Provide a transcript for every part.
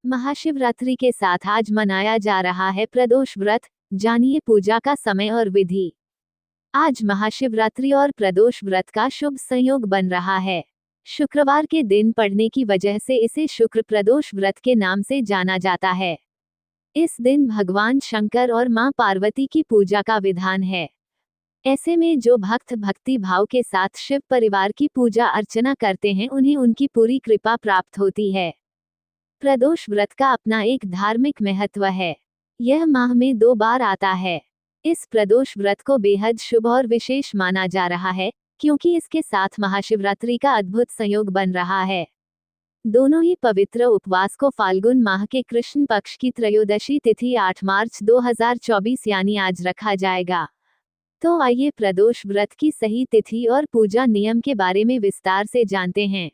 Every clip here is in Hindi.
महाशिवरात्रि के साथ आज मनाया जा रहा है प्रदोष व्रत। जानिए पूजा का समय और विधि। आज महाशिवरात्रि और प्रदोष व्रत का शुभ संयोग बन रहा है। शुक्रवार के दिन पड़ने की वजह से इसे शुक्र प्रदोष व्रत के नाम से जाना जाता है। इस दिन भगवान शंकर और मां पार्वती की पूजा का विधान है। ऐसे में जो भक्त भक्ति भाव के साथ शिव परिवार की पूजा अर्चना करते हैं उन्हें उनकी पूरी कृपा प्राप्त होती है। प्रदोष व्रत का अपना एक धार्मिक महत्व है। यह माह में 2 बार आता है। इस प्रदोष व्रत को बेहद शुभ और विशेष माना जा रहा है, क्योंकि इसके साथ महाशिवरात्रि का अद्भुत संयोग बन रहा है। दोनों ही पवित्र उपवास को फाल्गुन माह के कृष्ण पक्ष की त्रयोदशी तिथि 8 मार्च 2024 यानी आज रखा जाएगा। तो आइए प्रदोष व्रत की सही तिथि और पूजा नियम के बारे में विस्तार से जानते हैं।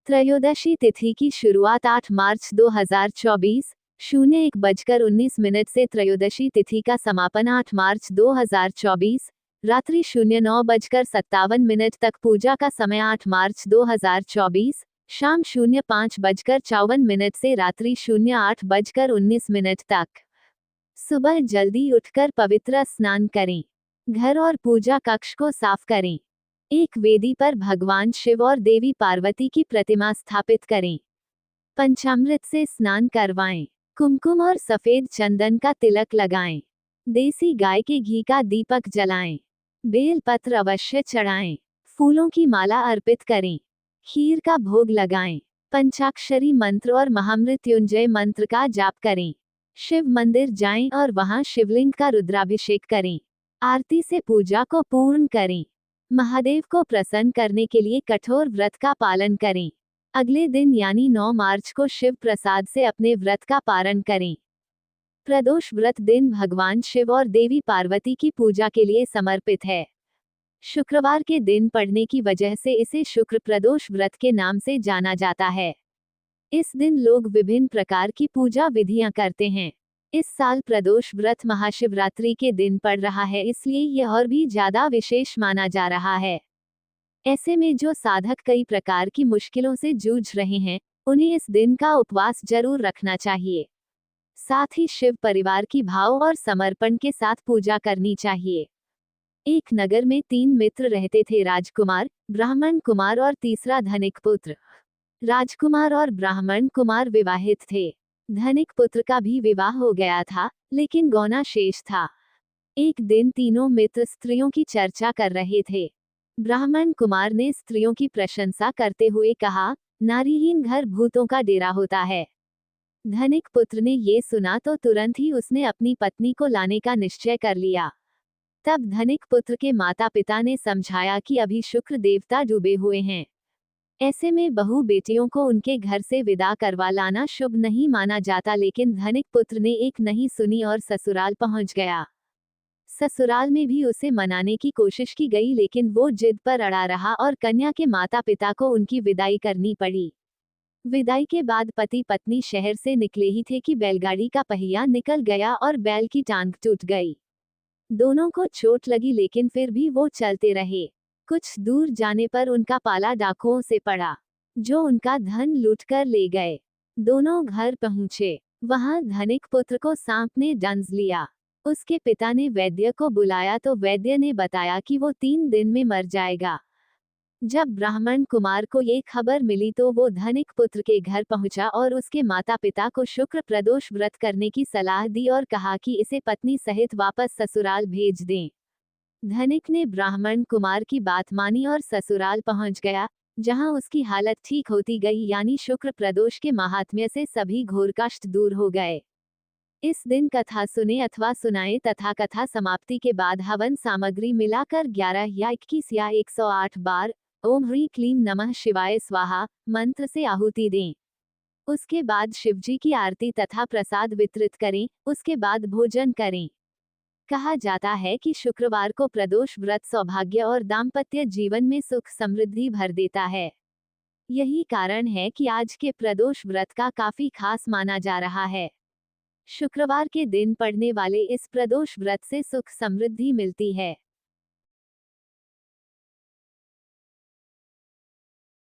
त्रयोदशी तिथि की शुरुआत 8 मार्च 2024 01:19 से त्रयोदशी तिथि का समापन 8 मार्च 2024 रात्रि 09:57 तक। पूजा का समय 8 मार्च 2024 शाम 05:54 से रात्रि 08:19 तक। सुबह जल्दी उठकर पवित्र स्नान करें। घर और पूजा कक्ष को साफ करें। एक वेदी पर भगवान शिव और देवी पार्वती की प्रतिमा स्थापित करें। पंचामृत से स्नान करवाएं। कुमकुम और सफेद चंदन का तिलक लगाएं। देसी गाय के घी का दीपक जलाएं। बेल पत्र अवश्य चढ़ाएं। फूलों की माला अर्पित करें। खीर का भोग लगाएं। पंचाक्षरी मंत्र और महामृत्युंजय मंत्र का जाप करें। शिव मंदिर जाएं और वहां शिवलिंग का रुद्राभिषेक करें। आरती से पूजा को पूर्ण करें। महादेव को प्रसन्न करने के लिए कठोर व्रत का पालन करें। अगले दिन यानी 9 मार्च को शिव प्रसाद से अपने व्रत का पारण करें। प्रदोष व्रत दिन भगवान शिव और देवी पार्वती की पूजा के लिए समर्पित है। शुक्रवार के दिन पड़ने की वजह से इसे शुक्र प्रदोष व्रत के नाम से जाना जाता है। इस दिन लोग विभिन्न प्रकार की पूजा विधियां करते हैं। इस साल प्रदोष व्रत महाशिवरात्रि के दिन पड़ रहा है, इसलिए यह और भी ज्यादा विशेष माना जा रहा है। ऐसे में जो साधक कई प्रकार की मुश्किलों से जूझ रहे हैं, उन्हें इस दिन का उपवास जरूर रखना चाहिए। साथ ही शिव परिवार की भाव और समर्पण के साथ पूजा करनी चाहिए। एक नगर में 3 मित्र रहते थे, राजकुमार, ब्राह्मण कुमार और तीसरा धनिक पुत्र। राजकुमार और ब्राह्मण कुमार विवाहित थे। धनिक पुत्र का भी विवाह हो गया था, लेकिन गौना शेष था। एक दिन तीनों मित्र स्त्रियों की चर्चा कर रहे थे। ब्राह्मण कुमार ने स्त्रियों की प्रशंसा करते हुए कहा, नारीहीन घर भूतों का डेरा होता है। धनिक पुत्र ने ये सुना तो तुरंत ही उसने अपनी पत्नी को लाने का निश्चय कर लिया। तब धनिक पुत्र के माता पिता ने समझाया कि अभी शुक्र देवता डूबे हुए हैं। ऐसे में बहू बेटियों को उनके घर से विदा करवा लाना शुभ नहीं माना जाता, लेकिन धनिक पुत्र ने एक नहीं सुनी और ससुराल पहुंच गया। ससुराल में भी उसे मनाने की कोशिश की गई, लेकिन वो जिद पर अड़ा रहा और कन्या के माता पिता को उनकी विदाई करनी पड़ी। विदाई के बाद पति पत्नी शहर से निकले ही थे कि बैलगाड़ी का पहिया निकल गया और बैल की टांग टूट गई। दोनों को चोट लगी, लेकिन फिर भी वो चलते रहे। कुछ दूर जाने पर उनका पाला डाकुओं से पड़ा, जो उनका धन लूटकर ले गए। दोनों घर पहुंचे। वहां धनिक पुत्र को सांप ने डंस लिया। उसके पिता ने वैद्य को बुलाया तो वैद्य ने बताया कि वो 3 दिन में मर जाएगा। जब ब्राह्मण कुमार को ये खबर मिली तो वो धनिक पुत्र के घर पहुंचा और उसके माता पिता को शुक्र प्रदोष व्रत करने की सलाह दी और कहा कि इसे पत्नी सहित वापस ससुराल भेज दें। धनिक ने ब्राह्मण कुमार की बात मानी और ससुराल पहुंच गया, जहां उसकी हालत ठीक होती गई, यानी शुक्र प्रदोष के महात्म्य से सभी घोर कष्ट दूर हो गए। इस दिन कथा सुने अथवा सुनाए तथा कथा समाप्ति के बाद हवन सामग्री मिलाकर 11 या 21 या 108 बार ओम ह्रीं क्लीं नमः शिवाय स्वाहा मंत्र से आहुति दें। उसके बाद शिवजी की आरती तथा प्रसाद वितरित करें। उसके बाद भोजन करें। कहा जाता है कि शुक्रवार को प्रदोष व्रत सौभाग्य और दाम्पत्य जीवन में सुख समृद्धि भर देता है। यही कारण है कि आज के प्रदोष व्रत का काफी खास माना जा रहा है। शुक्रवार के दिन पड़ने वाले इस प्रदोष व्रत से सुख समृद्धि मिलती है।